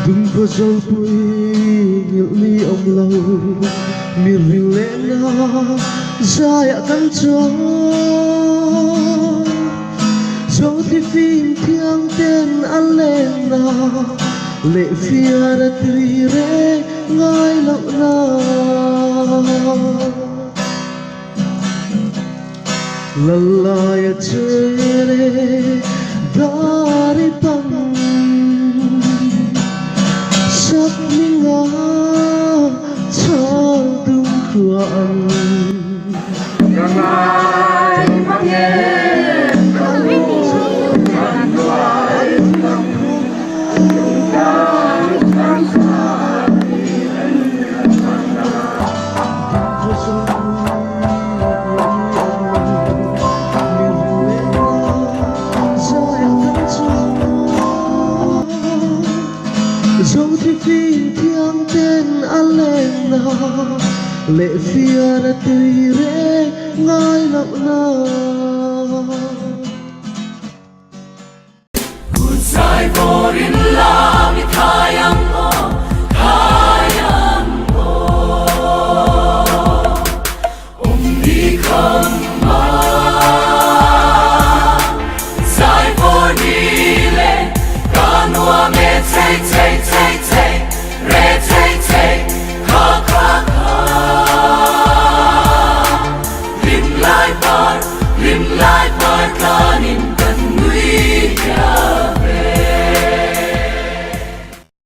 Đừng có dâu bụi nhiều ly ông lâu miền rừng lên dài cắn trôi dấu thì phim thiêng tên ăn lên lệ phía đã tùy rê ngài lặng na lalaya chere dari pang sắc minga chang tung kuan Ramai mangen kamu manduai kamu tunggang sangsari dấu thì phim thiêng tên ăn lên lệ phía đã tùy rê ngài lặng na Kutsai korin langit kayang mo di kang